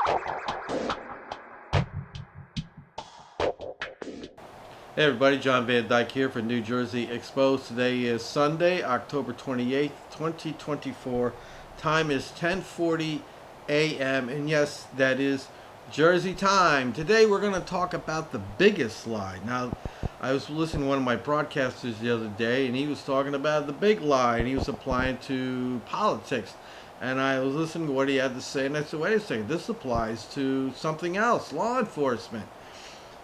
Hey everybody, John Van Dyke here for New Jersey Exposed. Today is Sunday, October 28th, 2024. Time is 10:40 a.m. and yes, that is Jersey time. Today we're going to talk about the biggest lie. Now, I was listening to one of my broadcasters the other day and he was talking about the big lie and he was applying to politics. And I was listening to what he had to say and I said, wait a second, this applies to something else, law enforcement.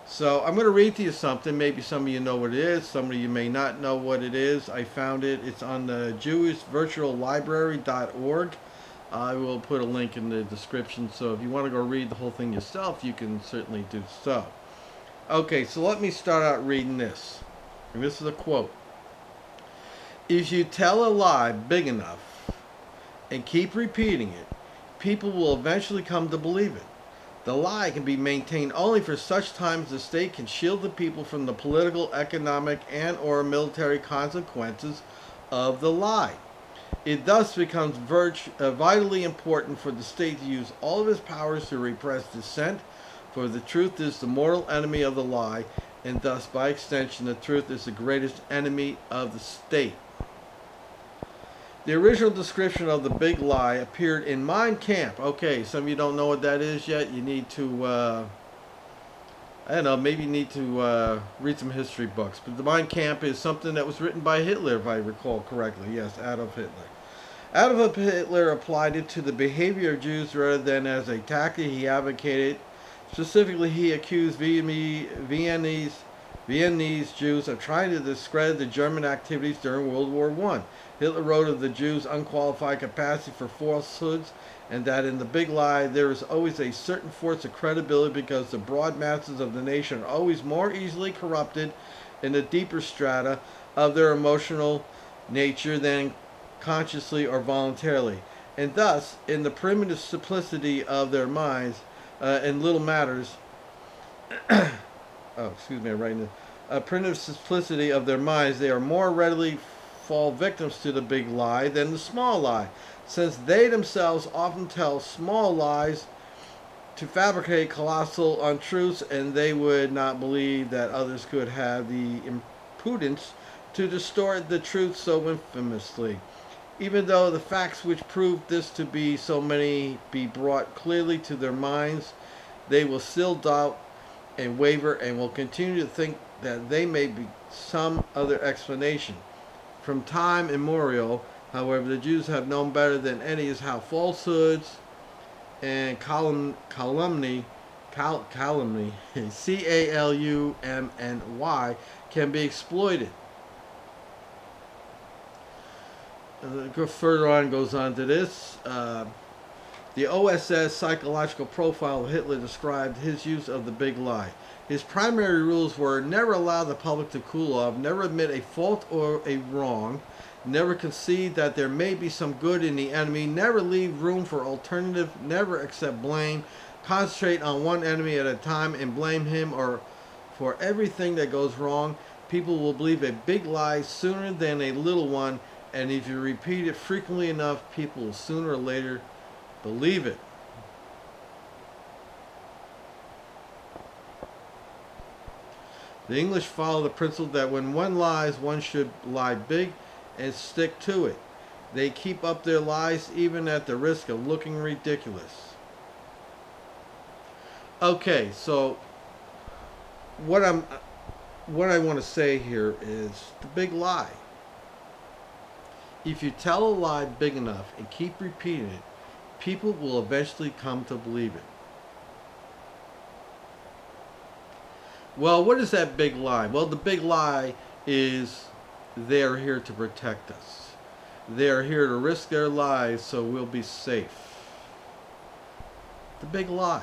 So I'm going to read to you something. Maybe some of you know what it is. Some of you may not know what it is. I found it. It's on the jewishvirtuallibrary.org. I will put a link in the description. So if you want to go read the whole thing yourself, you can certainly do so. Okay, so let me start out reading this. And this is a quote. If you tell a lie big enough and keep repeating it, people will eventually come to believe it. The lie can be maintained only for such time as the state can shield the people from the political, economic, and or military consequences of the lie. It thus becomes vitally important for the state to use all of its powers to repress dissent, for the truth is the mortal enemy of the lie, and thus, by extension, the truth is the greatest enemy of the state. The original description of the big lie appeared in Mein Kampf. Okay, some of you don't know what that is yet. You need to, I don't know, maybe you need to read some history books. But the Mein Kampf is something that was written by Hitler, if I recall correctly. Yes, Adolf Hitler. Adolf Hitler applied it to the behavior of Jews rather than as a tactic he advocated. Specifically, he accused Viennese Jews of trying to discredit the German activities during World War I. Hitler wrote of the Jews' unqualified capacity for falsehoods and that in the big lie there is always a certain force of credibility because the broad masses of the nation are always more easily corrupted in the deeper strata of their emotional nature than consciously or voluntarily. And thus, in the primitive simplicity of their minds, in little matters, primitive simplicity of their minds, they are more readily fall victims to the big lie than the small lie, since they themselves often tell small lies to fabricate colossal untruths, and they would not believe that others could have the impudence to distort the truth so infamously. Even though the facts which prove this to be so many be brought clearly to their minds, they will still doubt and waver and will continue to think that they may be some other explanation. From time immemorial, however, the Jews have known better than any is how falsehoods and calumny, C-A-L-U-M-N-Y, can be exploited. Further on goes on to this. The OSS psychological profile of Hitler described his use of the big lie. His primary rules were never allow the public to cool off, never admit a fault or a wrong, never concede that there may be some good in the enemy, never leave room for alternative, never accept blame, concentrate on one enemy at a time and blame him or for everything that goes wrong. People will believe a big lie sooner than a little one, and if you repeat it frequently enough, people will sooner or later believe it. The English follow the principle that when one lies, one should lie big and stick to it. They keep up their lies even at the risk of looking ridiculous. Okay, so what I want to say here is the big lie. If you tell a lie big enough and keep repeating it, people will eventually come to believe it. Well, what is that big lie? Well, the big lie is they're here to protect us. They're here to risk their lives so we'll be safe. The big lie.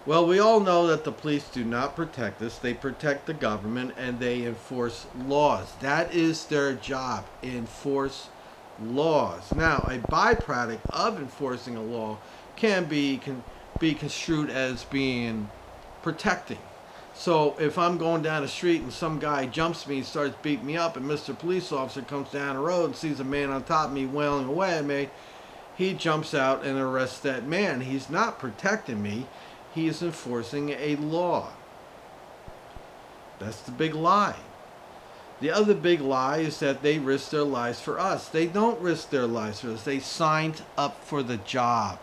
Well, we all know that the police do not protect us. They protect the government and they enforce laws. That is their job, enforce laws. Now, a byproduct of enforcing a law can be construed as being protecting. So if I'm going down the street and some guy jumps me and starts beating me up and Mr. Police Officer comes down the road and sees a man on top of me wailing away at me, he jumps out and arrests that man. He's not protecting me. He is enforcing a law. That's the big lie. The other big lie is that they risk their lives for us. They don't risk their lives for us. They signed up for the job.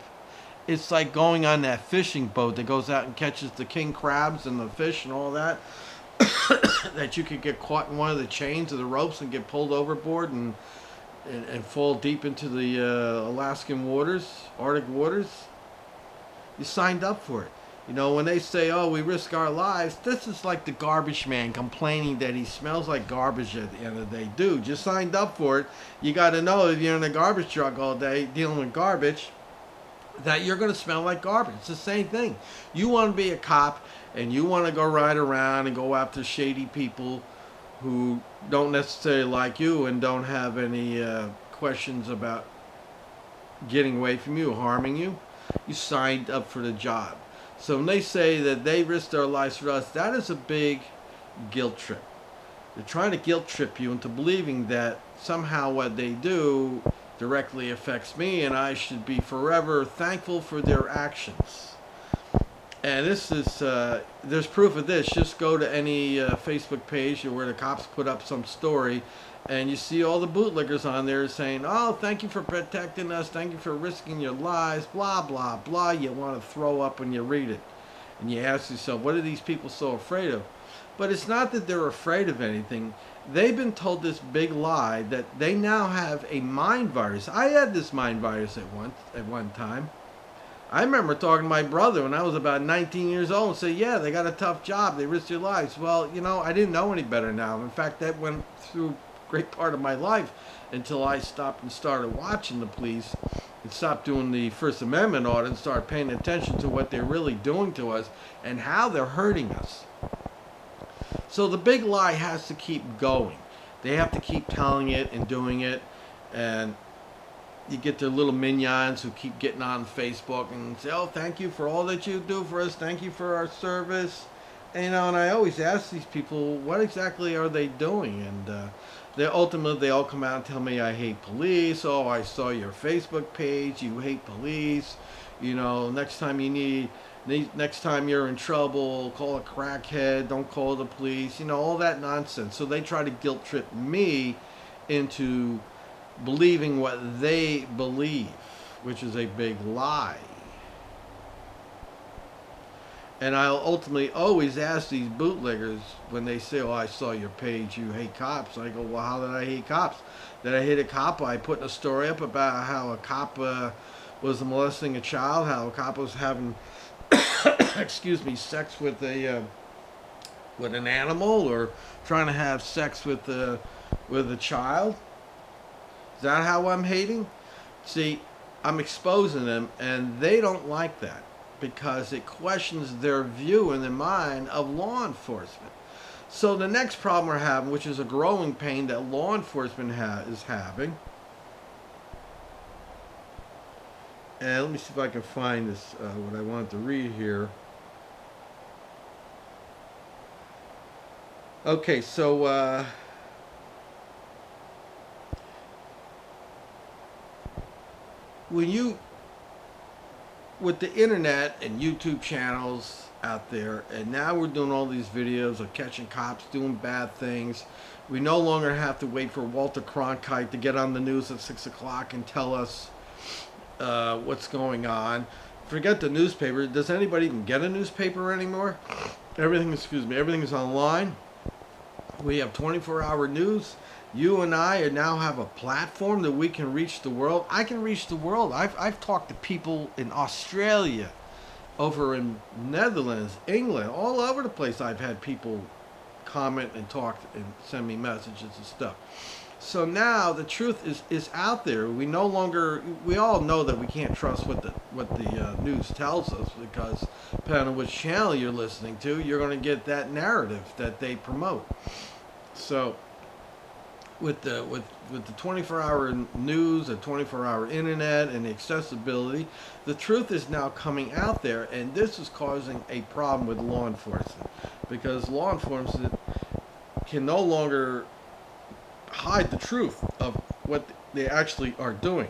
It's like going on that fishing boat that goes out and catches the king crabs and the fish and all that. That you could get caught in one of the chains of the ropes and get pulled overboard and fall deep into the Alaskan waters, Arctic waters. You signed up for it. You know, when they say, oh, we risk our lives, this is like the garbage man complaining that he smells like garbage at the end of the day. Dude, you signed up for it. You got to know if you're in a garbage truck all day dealing with garbage, that you're going to smell like garbage. It's the same thing. You want to be a cop and you want to go ride around and go after shady people who don't necessarily like you and don't have any questions about getting away from you, harming you. You signed up for the job. So when they say that they risk their lives for us, that is a big guilt trip. They're trying to guilt trip you into believing that somehow what they do directly affects me and I should be forever thankful for their actions. And this is, there's proof of this. Just go to any Facebook page where the cops put up some story and you see all the bootlickers on there saying, oh, thank you for protecting us, thank you for risking your lives, blah, blah, blah. You want to throw up when you read it. And you ask yourself, what are these people so afraid of? But it's not that they're afraid of anything. They've been told this big lie that they now have a mind virus. I had this mind virus at one time. I remember talking to my brother when I was about 19 years old and say, yeah, they got a tough job. They risk their lives. Well, you know, I didn't know any better now. In fact, that went through a great part of my life until I stopped and started watching the police and stopped doing the First Amendment audit and started paying attention to what they're really doing to us and how they're hurting us. So the big lie has to keep going. They have to keep telling it and doing it. And you get their little minions who keep getting on Facebook and say, oh, thank you for all that you do for us. Thank you for our service. And, you know, and I always ask these people, what exactly are they doing? And they all come out and tell me I hate police. Oh, I saw your Facebook page. You hate police. You know, next time you're in trouble, call a crackhead, don't call the police, you know, all that nonsense. So they try to guilt trip me into believing what they believe, which is a big lie. And I'll ultimately always ask these bootleggers when they say, oh, I saw your page, you hate cops. I go, well, how did I hate cops? Did I hate a cop by putting a story up about how a cop was molesting a child, how a cop was having sex with an animal, or trying to have sex with a child? Is that how I'm hating? See, I'm exposing them, and they don't like that because it questions their view in their mind of law enforcement. So the next problem we're having, which is a growing pain that law enforcement is having, and let me see if I can find this, what I wanted to read here. Okay, so with the internet and YouTube channels out there, and now we're doing all these videos of catching cops doing bad things. We no longer have to wait for Walter Cronkite to get on the news at 6 o'clock and tell us what's going on. Forget the newspaper. Does anybody even get a newspaper anymore? Everything is online. We have 24-hour news. You and I now have a platform that we can reach the world. I can reach the world. I've talked to people in Australia, over in Netherlands, England, all over the place. I've had people comment and talk and send me messages and stuff. So now the truth is out there. We all know that we can't trust what the news tells us, because depending on which channel you're listening to, you're going to get that narrative that they promote. So with the 24-hour news, the 24-hour internet, and the accessibility, the truth is now coming out there, and this is causing a problem with law enforcement, because law enforcement can no longer hide the truth of what they actually are doing.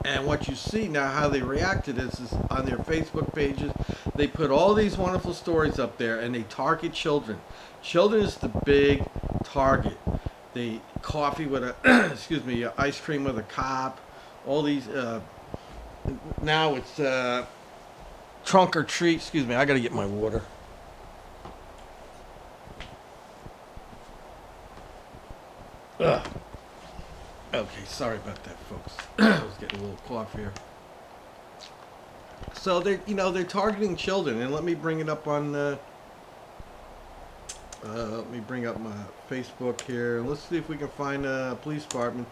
And what you see now, how they react to this is on their Facebook pages, they put all these wonderful stories up there and they target children. Children is the big target. The coffee with a, excuse me, ice cream with a cop, all these, now it's trunk or treat, excuse me, I gotta get my water. Ugh. Okay, sorry about that, folks. I was getting a little cough here. So they're targeting children, and let me bring it up on. Let me bring up my Facebook here. Let's see if we can find a police department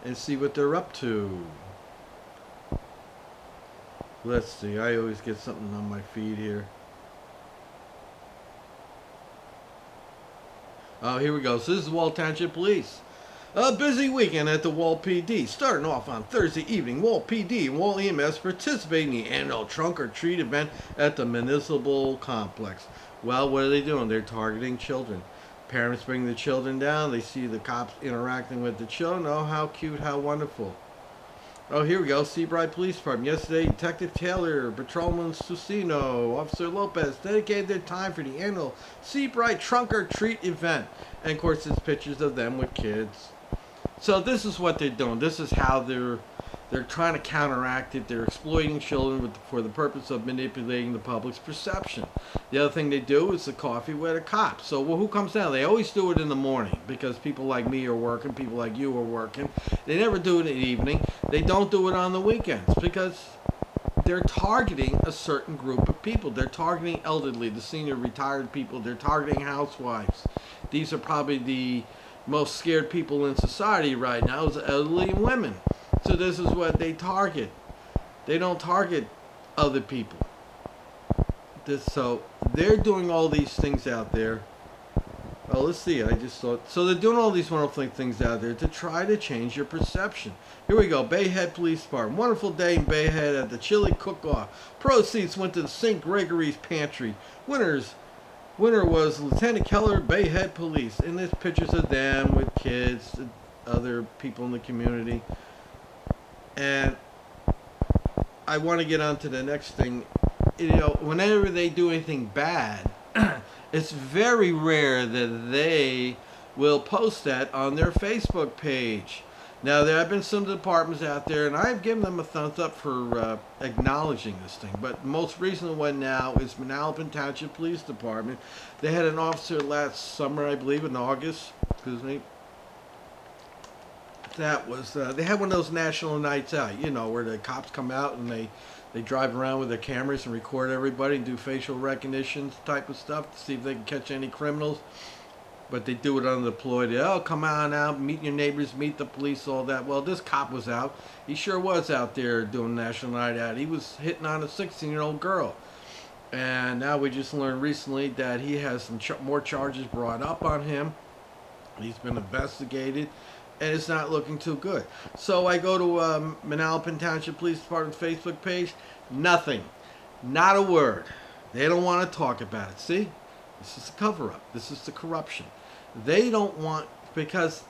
and see what they're up to. Let's see. I always get something on my feed here. Oh, here we go. So this is Wall Township Police. A busy weekend at the Wall PD. Starting off on Thursday evening, Wall PD and Wall EMS participate in the annual trunk or treat event at the municipal complex. Well, what are they doing? They're targeting children. Parents bring the children down. They see the cops interacting with the children. Oh, how cute, how wonderful. Oh, here we go. Seabright Police Department. Yesterday, Detective Taylor, Patrolman Susino, Officer Lopez dedicated their time for the annual Seabright Trunk or Treat event. And, of course, it's pictures of them with kids. So this is what they're doing. This is how they're trying to counteract it. They're exploiting children for the purpose of manipulating the public's perception. The other thing they do is the coffee with a cop. So who comes down? They always do it in the morning because people like me are working, people like you are working. They never do it in the evening. They don't do it on the weekends because they're targeting a certain group of people. They're targeting elderly, the senior retired people. They're targeting housewives. These are probably the most scared people in society right now, is elderly and women. So this is what they target. They don't target other people. So they're doing all these things out there. Well, let's see. I just thought. So they're doing all these wonderful things out there to try to change your perception. Here we go. Bayhead Police Department. Wonderful day in Bayhead at the chili cook-off. Proceeds went to the St. Gregory's Pantry. Winner was Lieutenant Keller, Bayhead Police. And there's pictures of them with kids, other people in the community. And I want to get on to the next thing. Whenever they do anything bad, it's very rare that they will post that on their Facebook page. Now, there have been some departments out there, and I've given them a thumbs up for acknowledging this thing. But the most recent one now is Manalapan Township Police Department. They had an officer last summer, I believe, in August. Excuse me. That was, they had one of those national nights out, where the cops come out and they drive around with their cameras and record everybody and do facial recognition type of stuff to see if they can catch any criminals. But they do it undeployed. Oh, come on out, meet your neighbors, meet the police, all that. Well, this cop was out. He sure was out there doing National Night Out. He was hitting on a 16-year-old girl. And now we just learned recently that he has some more charges brought up on him. He's been investigated. And it's not looking too good. So I go to Manalapan Township Police Department Facebook page. Nothing. Not a word. They don't want to talk about it. See? This is the cover-up. This is the corruption. They don't want, because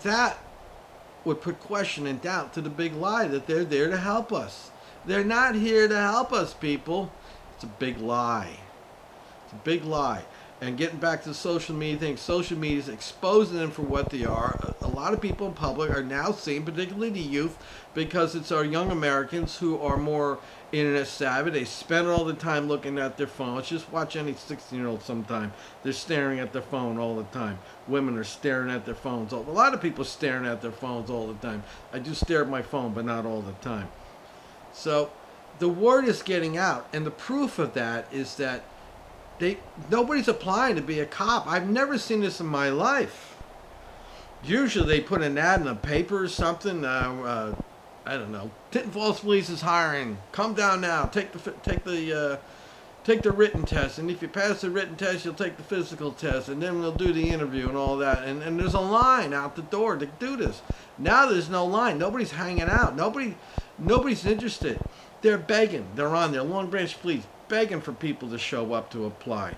that would put question and doubt to the big lie that they're there to help us. They're not here to help us, people. It's a big lie. It's a big lie. And getting back to the social media thing, social media is exposing them for what they are. A lot of people in public are now seeing, particularly the youth, because it's our young Americans who are more internet savvy. They spend all the time looking at their phones. Just watch any 16-year-old sometime. They're staring at their phone all the time. Women are staring at their phones. A lot of people are staring at their phones all the time. I do stare at my phone, but not all the time. So the word is getting out, and the proof of that is that nobody's applying to be a cop. I've never seen this in my life. Usually they put an ad in the paper or something. I don't know. Tinton Falls Police is hiring. Come down now. Take the written test, and if you pass the written test, you'll take the physical test, and then we'll do the interview and all that. And there's a line out the door to do this. Now there's no line. Nobody's hanging out. Nobody's interested. They're begging. They're on there. Long Branch Police begging for people to show up to apply.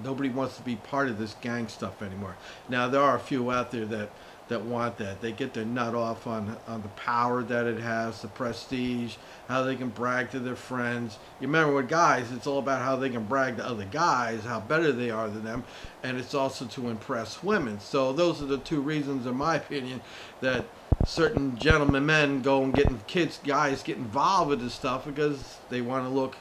Nobody wants to be part of this gang stuff anymore. Now, there are a few out there that that want that. They get their nut off on the power that it has, the prestige, how they can brag to their friends. You remember with guys, it's all about how they can brag to other guys, how better they are than them, and it's also to impress women. So those are the two reasons, in my opinion, that certain gentlemen men go and guys get involved with this stuff because they want to look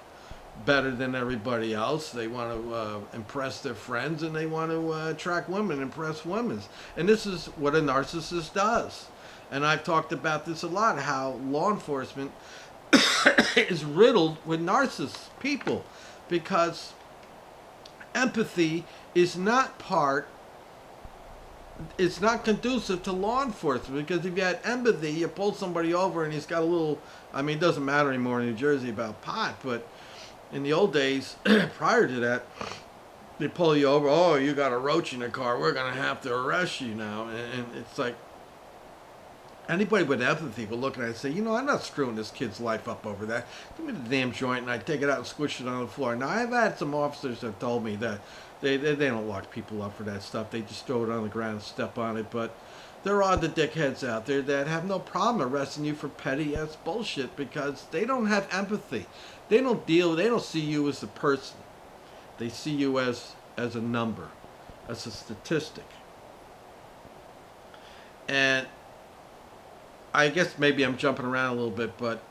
better than everybody else. They want to impress their friends, and they want to attract women, impress women. And this is what a narcissist does. And I've talked about this a lot, how law enforcement is riddled with narcissist people, because empathy is not it's not conducive to law enforcement. Because if you had empathy, you pull somebody over and he's got a little, I mean, it doesn't matter anymore in New Jersey about pot, but in the old days, prior to that, they pull you over. Oh, you got a roach in the car. We're going to have to arrest you now. And it's like, anybody with empathy will look at it and say, I'm not screwing this kid's life up over that. Give me the damn joint, and I take it out and squish it on the floor. Now, I've had some officers that told me that they don't lock people up for that stuff. They just throw it on the ground and step on it. But there are the dickheads out there that have no problem arresting you for petty ass bullshit because they don't have empathy. They don't see you as a person. They see you as a number, as a statistic. And I guess maybe I'm jumping around a little bit, but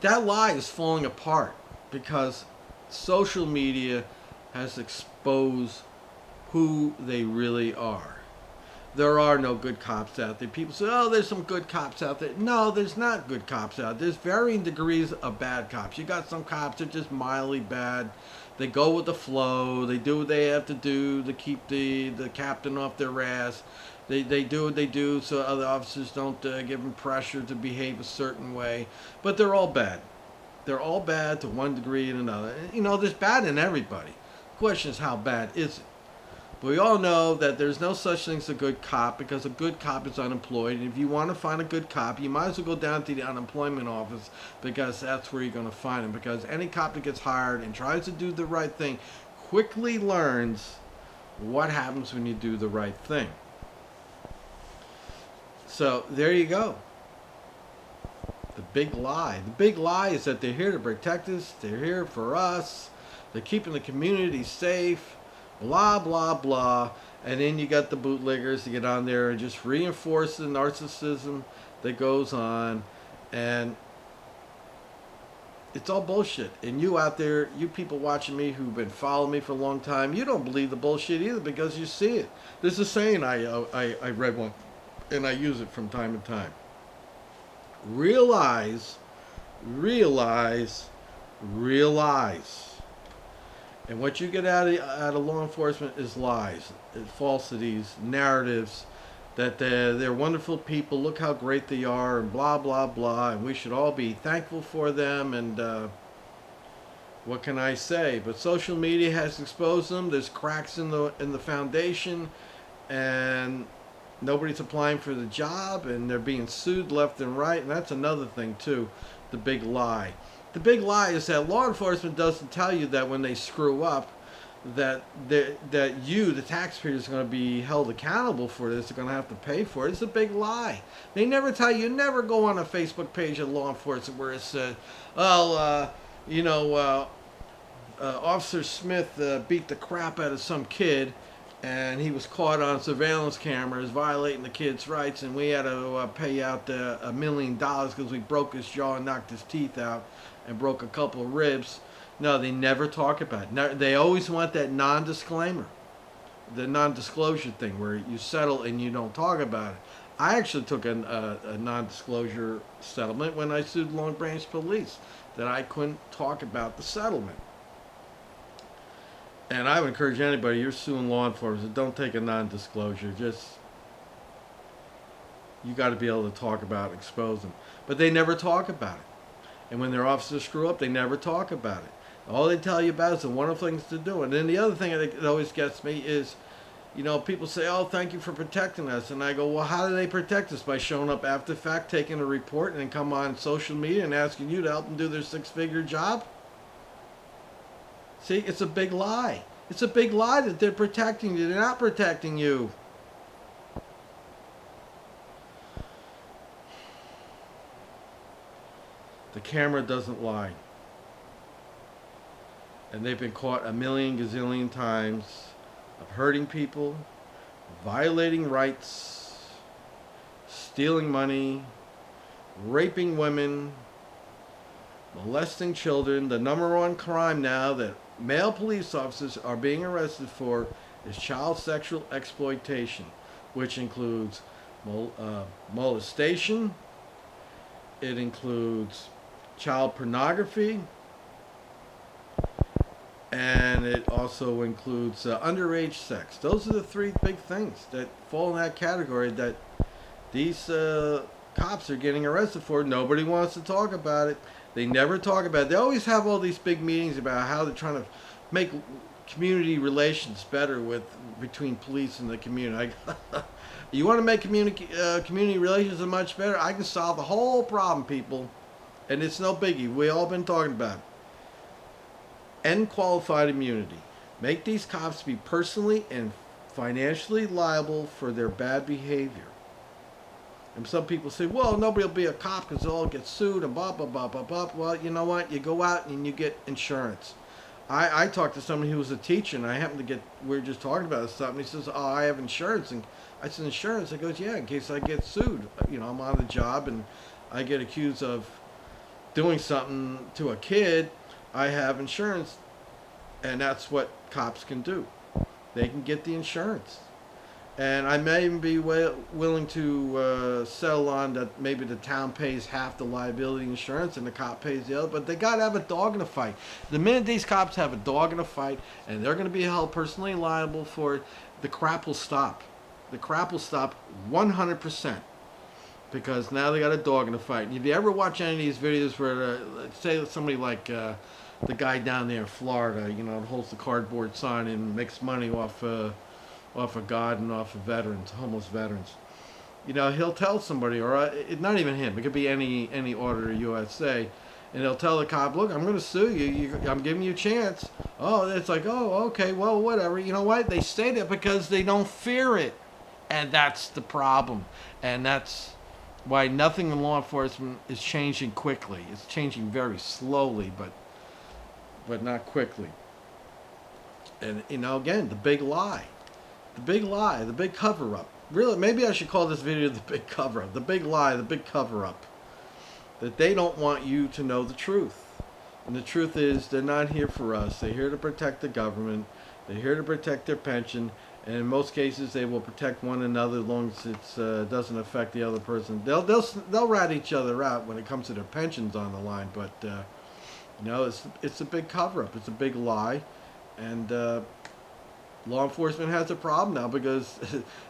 that lie is falling apart because social media has exposed who they really are. There are no good cops out there. People say, oh, there's some good cops out there. No, there's not good cops out there. There's varying degrees of bad cops. You got some cops that are just mildly bad. They go with the flow. They do what they have to do to keep the captain off their ass. They do what they do so other officers don't give them pressure to behave a certain way. But they're all bad. They're all bad to one degree and another. There's bad in everybody. The question is, how bad is it? But we all know that there's no such thing as a good cop because a good cop is unemployed. And if you want to find a good cop, you might as well go down to the unemployment office because that's where you're going to find him. Because any cop that gets hired and tries to do the right thing quickly learns what happens when you do the right thing. So there you go. The big lie. The big lie is that they're here to protect us. They're here for us. They're keeping the community safe. Blah, blah, blah. And then you got the bootlickers to get on there and just reinforce the narcissism that goes on. And it's all bullshit. And you out there, you people watching me who've been following me for a long time, you don't believe the bullshit either because you see it. There's a saying I read one, and I use it from time to time. Realize. And what you get out of law enforcement is lies, falsities, narratives, that they're wonderful people, look how great they are, and blah, blah, blah, and we should all be thankful for them, and what can I say? But social media has exposed them. There's cracks in the foundation, and nobody's applying for the job, and they're being sued left and right, and that's another thing, too, the big lie. The big lie is that law enforcement doesn't tell you that when they screw up, that you, the taxpayer, is going to be held accountable for this. They're going to have to pay for it. It's a big lie. They never tell you. Never go on a Facebook page of law enforcement where it says, Officer Smith beat the crap out of some kid, and he was caught on surveillance cameras violating the kid's rights, and we had to pay out $1 million because we broke his jaw and knocked his teeth out and broke a couple of ribs. No, they never talk about it. They always want that non-disclaimer, the non-disclosure thing where you settle and you don't talk about it. I actually took a non-disclosure settlement when I sued Long Branch Police, that I couldn't talk about the settlement. And I would encourage anybody, you're suing law enforcement, don't take a non-disclosure. You got to be able to talk about it, expose them. But they never talk about it. And when their officers screw up, they never talk about it. All they tell you about is the wonderful things to do. And then the other thing that always gets me is, people say, oh, thank you for protecting us. And I go, well, how do they protect us? By showing up after the fact, taking a report, and then come on social media and asking you to help them do their 6-figure job? See, it's a big lie. It's a big lie that they're protecting you. They're not protecting you. The camera doesn't lie. And they've been caught a million gazillion times of hurting people, violating rights, stealing money, raping women, molesting children. The number one crime now that male police officers are being arrested for is child sexual exploitation, which includes molestation. It includes child pornography. And it also includes underage sex. Those are the three big things that fall in that category that these cops are getting arrested for. Nobody wants to talk about it. They never talk about it. They always have all these big meetings about how they're trying to make community relations better between police and the community. You want to make community relations much better? I can solve the whole problem, people. And it's no biggie. We all been talking about it. End qualified immunity. Make these cops be personally and financially liable for their bad behavior. And some people say, well, nobody will be a cop because they'll all get sued and blah, blah, blah, blah, blah. Well, you know what? You go out and you get insurance. I talked to somebody who was a teacher, and we were just talking about something. He says, oh, I have insurance. And I said, insurance? He goes, yeah, in case I get sued. I'm on the job and I get accused of doing something to a kid. I have insurance, and that's what cops can do. They can get the insurance. And I may even be willing to settle on that maybe the town pays half the liability insurance and the cop pays the other, but they got to have a dog in the fight. The minute these cops have a dog in a fight and they're going to be held personally liable for it, the crap will stop. The crap will stop 100%. Because now they got a dog in the fight. And if you ever watch any of these videos where, say somebody like the guy down there in Florida, holds the cardboard sign and makes money off of God and off of veterans, homeless veterans. He'll tell somebody, or not even him, it could be any auditor USA, and he'll tell the cop, look, I'm going to sue you. I'm giving you a chance. Oh, it's like, oh, okay, well, whatever. You know what? They say that because they don't fear it. And that's the problem. And that's why nothing in law enforcement is changing quickly. It's changing very slowly, but not quickly. And, again, the big lie. The big lie, the big cover-up. Really, maybe I should call this video the big cover-up. The big lie, the big cover-up. That they don't want you to know the truth. And the truth is, they're not here for us. They're here to protect the government. They're here to protect their pension. And in most cases, they will protect one another as long as it doesn't affect the other person. They'll rat each other out when it comes to their pensions on the line. But, it's a big cover-up. It's a big lie. And law enforcement has a problem now because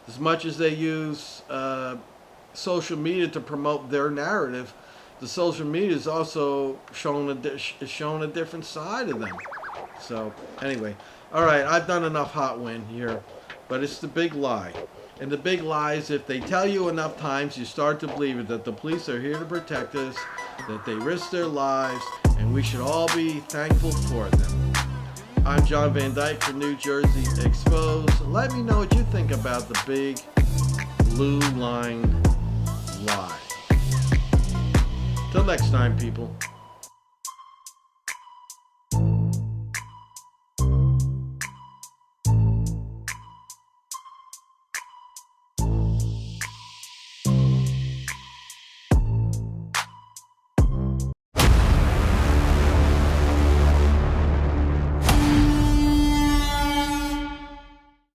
as much as they use social media to promote their narrative, the social media is also showing a different side of them. So anyway, all right, I've done enough hot wind here, but it's the big lie. And the big lie is if they tell you enough times, you start to believe it, that the police are here to protect us, that they risk their lives, and we should all be thankful for them. I'm John Van Dyke for New Jersey Exposed. Let me know what you think about the big blue line lie. Till next time, people.